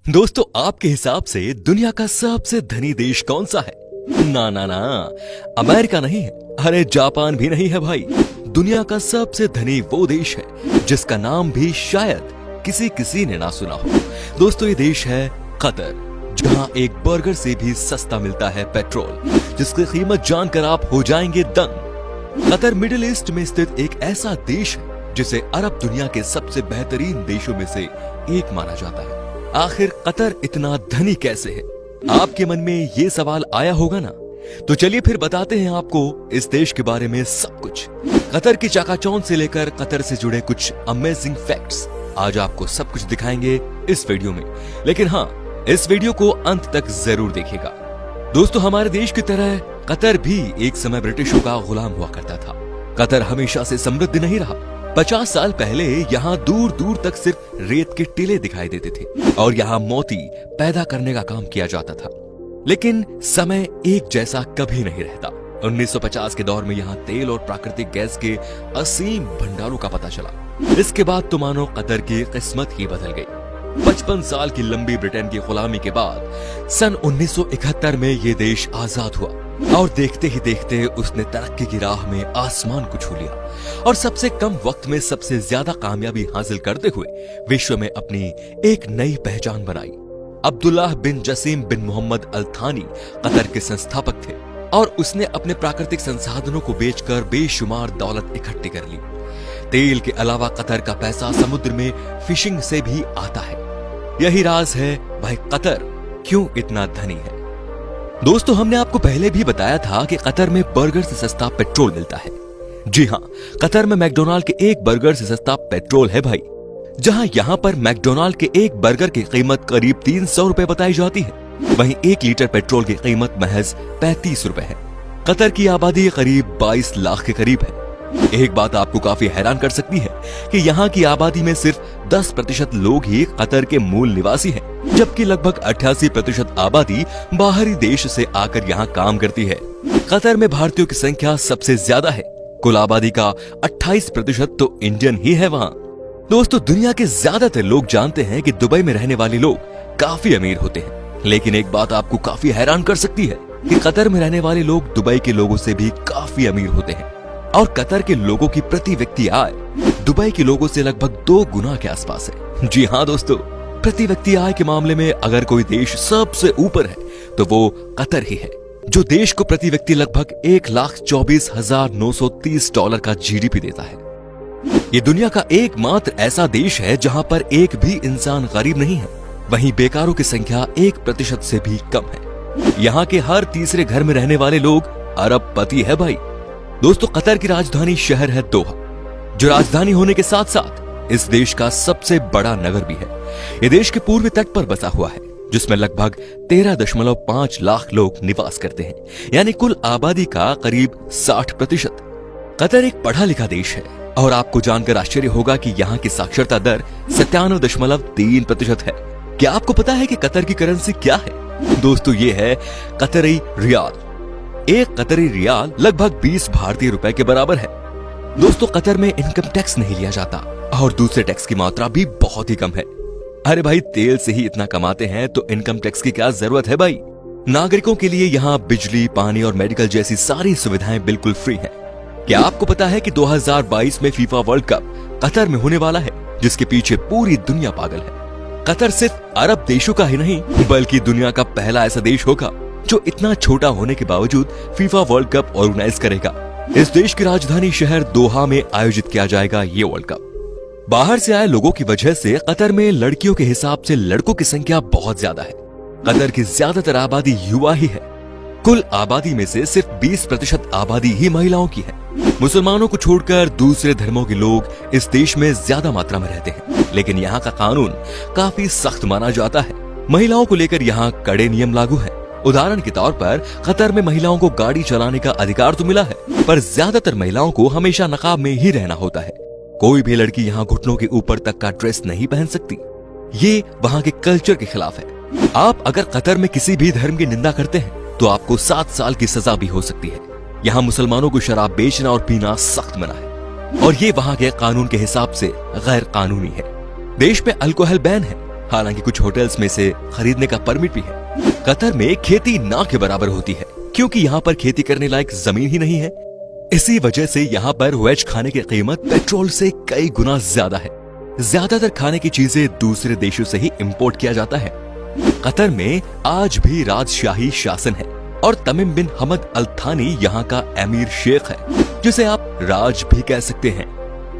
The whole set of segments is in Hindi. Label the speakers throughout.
Speaker 1: दोस्तों, आपके हिसाब से दुनिया का सबसे धनी देश कौन सा है? ना ना ना, अमेरिका नहीं है, अरे जापान भी नहीं है भाई। दुनिया का सबसे धनी वो देश है जिसका नाम भी शायद किसी किसी ने ना सुना हो। दोस्तों, ये देश है कतर, जहां एक बर्गर से भी सस्ता मिलता है पेट्रोल, जिसकी कीमत जानकर आप हो जाएंगे दंग। कतर मिडिल ईस्ट में स्थित एक ऐसा देश है जिसे अरब दुनिया के सबसे बेहतरीन देशों में से एक माना जाता है। आखिर कतर इतना धनी कैसे है? आपके मन में ये सवाल आया होगा ना? तो चलिए फिर बताते हैं आपको इस देश के बारे में सब कुछ। कतर की चाकाचौंध से लेकर कतर से जुड़े कुछ अमेजिंग फैक्ट्स आज आपको सब कुछ दिखाएंगे इस वीडियो में। लेकिन हाँ, इस वीडियो को अंत तक जरूर देखिएगा। दोस्तों, हमारे देश की तरह कतर भी एक समय ब्रिटिशों का गुलाम हुआ करता था। कतर हमेशा से समृद्ध नहीं रहा। 50 साल पहले यहाँ दूर दूर तक सिर्फ रेत के टीले दिखाई देते थे और यहाँ मोती पैदा करने का काम किया जाता था। लेकिन समय एक जैसा कभी नहीं रहता। 1950 के दौर में यहाँ तेल और प्राकृतिक गैस के असीम भंडारों का पता चला। इसके बाद तो मानो कतर की किस्मत ही बदल गई। 55 साल की लंबी ब्रिटेन की गुलामी के बाद सन 1971 में ये देश आजाद हुआ और देखते ही देखते उसने तरक्की की राह में आसमान को छू लिया और सबसे कम वक्त में सबसे ज्यादा कामयाबी हासिल करते हुए विश्व में अपनी एक नई पहचान बनाई। अब्दुल्लाह बिन जसीम बिन मोहम्मद अल थानी कतर के संस्थापक थे और उसने अपने प्राकृतिक संसाधनों को बेचकर बेशुमार दौलत इकट्ठी कर ली। तेल के अलावा कतर का पैसा समुद्र में फिशिंग से भी आता है। यही राज है भाई, कतर क्यों इतना धनी है। दोस्तों, हमने आपको पहले भी बताया था कि कतर में बर्गर से सस्ता पेट्रोल मिलता है। जी हाँ, कतर में मैकडोनाल्ड के एक बर्गर से सस्ता पेट्रोल है भाई। जहां यहाँ पर मैकडोनाल्ड के एक बर्गर की कीमत करीब 300 रुपए बताई जाती है, वहीं 1 लीटर पेट्रोल की कीमत महज 35 रुपए है। कतर की आबादी करीब 22 लाख के करीब है। एक बात आपको काफी हैरान कर सकती है कि यहाँ की आबादी में सिर्फ 10% लोग ही कतर के मूल निवासी हैं, जबकि लगभग 88% आबादी बाहरी देश से आकर यहाँ काम करती है। कतर में भारतीयों की संख्या सबसे ज्यादा है। कुल आबादी का 28% तो इंडियन ही है वहाँ। दोस्तों, दुनिया के ज्यादातर लोग जानते हैं कि दुबई में रहने वाले लोग काफी अमीर होते हैं, लेकिन एक बात आपको काफी हैरान कर सकती है कि कतर में रहने वाले लोग दुबई के लोगों से भी काफी अमीर होते हैं और कतर के लोगों की प्रति व्यक्ति आय दुबई के लोगों से लगभग 2 गुना के आसपास है। जी हाँ दोस्तों, प्रति व्यक्ति आय के मामले में अगर कोई देश सबसे ऊपर है तो वो कतर ही है, जो देश को प्रति व्यक्ति लगभग $1,24,930 का जीडीपी देता है। ये दुनिया का एकमात्र ऐसा देश है जहां पर एक भी इंसान गरीब नहीं है। वहीं बेकारों की संख्या 1% से भी कम है। यहाँ के हर तीसरे घर में रहने वाले लोग अरबपति है भाई। दोस्तों, कतर की राजधानी शहर है दोहा, जो राजधानी होने के साथ साथ इस देश का सबसे बड़ा नगर भी है। ये देश के पूर्वी तट पर बसा हुआ है, जिसमें लगभग 13.5 लाख लोग निवास करते हैं, यानी कुल आबादी का करीब 60%। कतर एक पढ़ा लिखा देश है और आपको जानकर आश्चर्य होगा कि यहाँ की साक्षरता दर 97.3% है। क्या आपको पता है कि कतर की करेंसी क्या है? दोस्तों, ये है कतरी रियाल। एक कतरी रियाल लगभग 20 भारतीय रुपए के बराबर है। दोस्तों, कतर में इनकम टैक्स नहीं लिया जाता और दूसरे टैक्स की मात्रा भी बहुत ही कम है। अरे भाई, तेल से ही इतना कमाते हैं तो इनकम टैक्स की क्या जरूरत है भाई। नागरिकों के लिए यहाँ बिजली, पानी और मेडिकल जैसी सारी सुविधाएं बिल्कुल फ्री हैं। क्या आपको पता है कि 2022 में फीफा वर्ल्ड कप कतर में होने वाला है, जिसके पीछे पूरी दुनिया पागल है। कतर सिर्फ अरब देशों का ही नहीं, बल्कि दुनिया का पहला ऐसा देश होगा जो इतना छोटा होने के बावजूद फीफा वर्ल्ड कप ऑर्गेनाइज करेगा। इस देश की राजधानी शहर दोहा में आयोजित किया जाएगा ये वर्ल्ड कप। बाहर से आए लोगों की वजह से कतर में लड़कियों के हिसाब से लड़कों की संख्या बहुत ज्यादा है। कतर की ज्यादातर आबादी युवा ही है। कुल आबादी में से सिर्फ 20% आबादी ही महिलाओं की है। मुसलमानों को छोड़कर दूसरे धर्मों के लोग इस देश में ज्यादा मात्रा में रहते हैं, लेकिन यहाँ का कानून काफी सख्त माना जाता है। महिलाओं को लेकर यहाँ कड़े नियम लागू हैं। उदाहरण के तौर पर कतर में महिलाओं को गाड़ी चलाने का अधिकार तो मिला है, पर ज्यादातर महिलाओं को हमेशा नकाब में ही रहना होता है। कोई भी लड़की यहाँ घुटनों के ऊपर तक का ड्रेस नहीं पहन सकती। ये वहाँ के कल्चर के खिलाफ है। आप अगर कतर में किसी भी धर्म की निंदा करते हैं तो आपको 7 साल की सजा भी हो सकती है। यहाँ मुसलमानों को शराब बेचना और पीना सख्त मना है और ये वहाँ के कानून के हिसाब से गैर कानूनी है। देश में अल्कोहल बैन है हालांकि कुछ होटल्स में से खरीदने का परमिट भी है। कतर में खेती ना के बराबर होती है क्योंकि यहाँ पर खेती करने लायक जमीन ही नहीं है। इसी वजह से यहाँ पर वेज खाने की कीमत पेट्रोल से कई गुना ज्यादा है। ज्यादातर खाने की चीजें दूसरे देशों से ही इंपोर्ट किया जाता है। कतर में आज भी राजशाही शासन है और तमीम बिन हमद अल थानी यहाँ का अमीर शेख है, जिसे आप राज भी कह सकते हैं।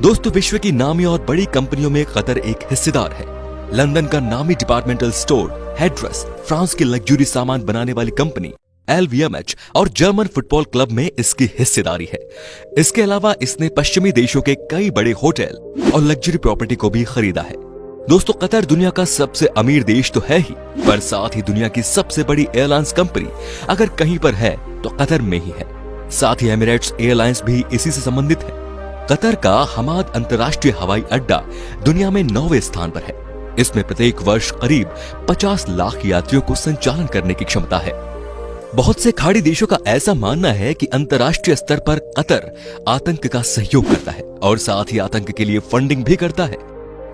Speaker 1: दोस्तों, विश्व की नामी और बड़ी कंपनियों में कतर एक हिस्सेदार है। लंदन का नामी डिपार्टमेंटल स्टोर हेड्रेस, फ्रांस की लग्जरी सामान बनाने वाली कंपनी LVMH और जर्मन फुटबॉल क्लब में इसकी हिस्सेदारी है। इसके अलावा इसने पश्चिमी देशों के कई बड़े होटल और लग्जरी प्रॉपर्टी को भी खरीदा है। दोस्तों, कतर दुनिया का सबसे अमीर देश तो है ही, पर साथ ही दुनिया की सबसे बड़ी एयरलाइंस कंपनी अगर कहीं पर है तो कतर में ही है। साथ ही एमिरेट्स एयरलाइंस भी इसी से संबंधित है। कतर का हमाद अंतर्राष्ट्रीय हवाई अड्डा दुनिया में 9वें स्थान पर है। इसमें प्रत्येक वर्ष करीब 50 लाख यात्रियों को संचालन करने की क्षमता है। बहुत से खाड़ी देशों का ऐसा मानना है कि अंतर्राष्ट्रीय स्तर पर कतर आतंक का सहयोग करता है और साथ ही आतंक के लिए फंडिंग भी करता है।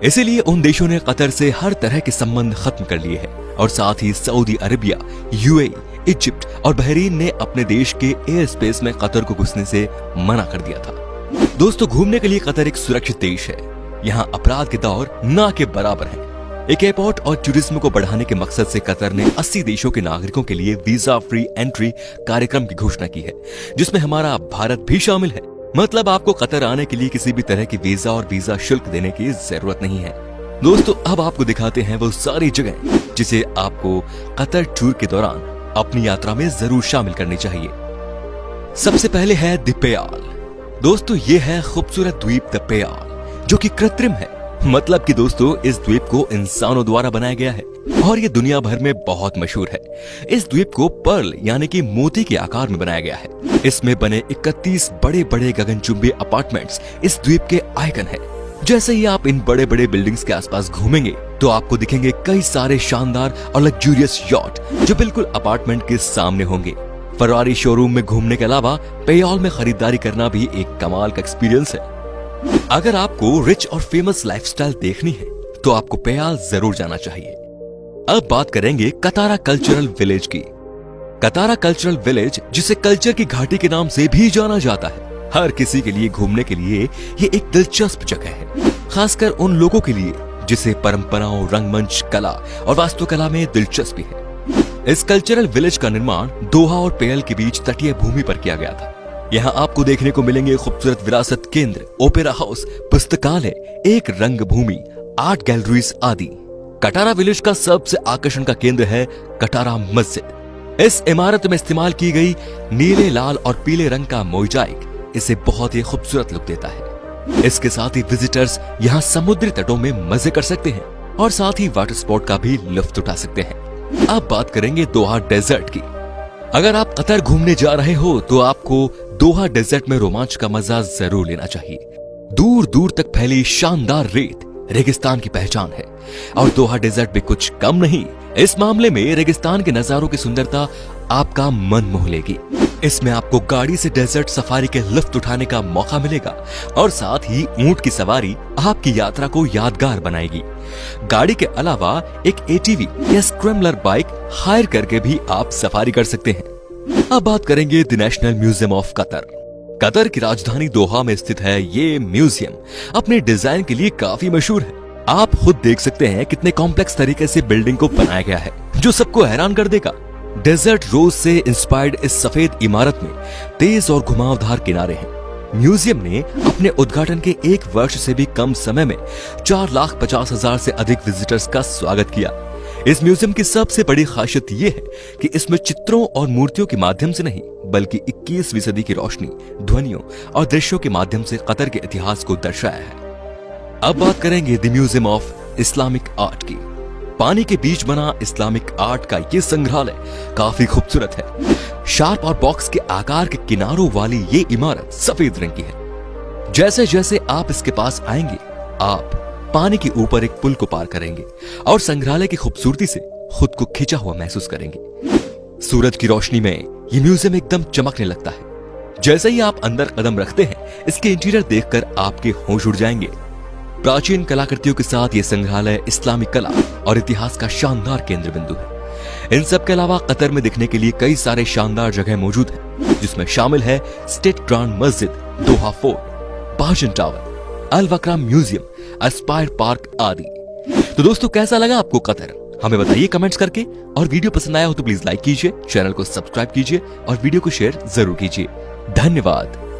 Speaker 1: इसीलिए उन देशों ने कतर से हर तरह के संबंध खत्म कर लिए हैं और साथ ही सऊदी अरेबिया, UAE, इजिप्ट और बहरीन ने अपने देश के एयर स्पेस में कतर को घुसने से मना कर दिया था। दोस्तों, घूमने के लिए कतर एक सुरक्षित देश है। यहाँ अपराध के दौर ना के बराबर है। एक एयरपोर्ट और टूरिज्म को बढ़ाने के मकसद से कतर ने 80 देशों के नागरिकों के लिए वीजा फ्री एंट्री कार्यक्रम की घोषणा की है, जिसमें हमारा भारत भी शामिल है। मतलब आपको कतर आने के लिए किसी भी तरह की वीजा और वीजा शुल्क देने की जरूरत नहीं है। दोस्तों, अब आपको दिखाते हैं वो सारी जगह जिसे आपको कतर टूर के दौरान अपनी यात्रा में जरूर शामिल करनी चाहिए। सबसे पहले है द पेयाल। दोस्तों, ये है खूबसूरत द्वीप द पेयाल, जो कि कृत्रिम है। मतलब कि दोस्तों, इस द्वीप को इंसानों द्वारा बनाया गया है और ये दुनिया भर में बहुत मशहूर है। इस द्वीप को पर्ल यानी कि मोती के आकार में बनाया गया है। इसमें बने 31 बड़े बड़े गगनचुंबी अपार्टमेंट्स इस द्वीप के आइकन है। जैसे ही आप इन बड़े बड़े बिल्डिंग्स के आसपास घूमेंगे तो आपको दिखेंगे कई सारे शानदार और लग्जूरियस यॉट जो बिल्कुल अपार्टमेंट के सामने होंगे। फरारी शोरूम में घूमने के अलावा पेयाल में खरीदारी करना भी एक कमाल का एक्सपीरियंस है। अगर आपको रिच और फेमस लाइफस्टाइल देखनी है तो आपको पेयाल जरूर जाना चाहिए। अब बात करेंगे कतारा कल्चरल विलेज की। कतारा कल्चरल विलेज, जिसे कल्चर की घाटी के नाम से भी जाना जाता है, हर किसी के लिए घूमने के लिए ये एक दिलचस्प जगह है, खासकर उन लोगों के लिए जिसे परंपराओं, रंगमंच, कला और वास्तुकला में दिलचस्पी है। इस कल्चरल विलेज का निर्माण दोहा और पेयल के बीच तटीय भूमि पर किया गया था। यहाँ आपको देखने को मिलेंगे खूबसूरत विरासत केंद्र, ओपेरा हाउस, पुस्तकालय, एक रंगभूमि, आर्ट गैलरीज आदि। कटारा विलेज का सबसे आकर्षण का केंद्र है कटारा मस्जिद। इस इमारत में इस्तेमाल की गई नीले, लाल और पीले रंग का मोजाइक इसे बहुत ही खूबसूरत लुक देता है। इसके साथ ही विजिटर्स यहाँ समुद्री तटों में मजे कर सकते हैं और साथ ही वाटर स्पोर्ट का भी लुत्फ उठा सकते हैं। अब बात करेंगे दोहा डेजर्ट की। अगर आप कतर घूमने जा रहे हो तो आपको दोहा डेजर्ट में रोमांच का मजा जरूर लेना चाहिए। दूर दूर तक फैली शानदार रेत रेगिस्तान की पहचान है और दोहा डेजर्ट भी कुछ कम नहीं। इस मामले में रेगिस्तान के नजारों की सुंदरता आपका मन मोह लेगी। इसमें आपको गाड़ी से डेजर्ट सफारी के लुत्फ उठाने का मौका मिलेगा और साथ ही ऊंट की सवारी आपकी यात्रा को यादगार बनाएगी। गाड़ी के अलावा एक ATV या स्क्रैम्बलर बाइक हायर करके भी आप सफारी कर सकते हैं। अब बात करेंगे the national museum of Qatar. Qatar की राजधानी दोहा में स्थित है ये म्यूजियम अपने डिजाइन के लिए काफी मशहूर है। आप खुद देख सकते हैं कितने कॉम्प्लेक्स तरीके से बिल्डिंग को बनाया गया है, जो सबको हैरान कर देगा। डेजर्ट रोज से इंस्पायर्ड इस सफेद इमारत में तेज और घुमावदार किनारे हैं। म्यूजियम ने अपने उद्घाटन के 1 वर्ष से भी कम समय में 4,50,000 से अधिक विजिटर्स का स्वागत किया। इस म्यूजियम की सबसे बड़ी खासियत ये है कि इसमें चित्रों और मूर्तियों के माध्यम से नहीं, बल्कि 21वीं सदी की रोशनी, ध्वनियों और दृश्यों के माध्यम से कतर के इतिहास को दर्शाया है। अब बात करेंगे the museum of Islamic art की। पानी के बीच बना इस्लामिक आर्ट का ये संग्रहालय काफी खूबसूरत है। शार्प और बॉक्स के आकार के किनारों वाली ये इमारत सफेद रंग की है। जैसे जैसे आप इसके पास आएंगे, आप पानी के ऊपर एक पुल को पार करेंगे और संग्रहालय की खूबसूरती से खुद को खिंचा हुआ महसूस करेंगे। सूरज की रोशनी में ये म्यूजियम एकदम चमकने लगता है। जैसे ही आप अंदर कदम रखते हैं, इसके इंटीरियर देखकर आपके होश उड़ जाएंगे। प्राचीन कलाकृतियों के साथ ये संग्रहालय इस्लामी कला और इतिहास का शानदार केंद्र बिंदु है। इन सब के अलावा कतर में दिखने के लिए कई सारे शानदार जगह मौजूद हैं, जिसमें शामिल है स्टेट ग्रांड मस्जिद, दोहा फोर्ट, बाजन टावर, अल वक्रा म्यूजियम, एस्पायर पार्क आदि। तो दोस्तों, कैसा लगा आपको कतर? हमें बताइए कमेंट्स करके, और वीडियो पसंद आया हो तो प्लीज लाइक कीजिए, चैनल को सब्सक्राइब कीजिए और वीडियो को शेयर जरूर कीजिए। धन्यवाद।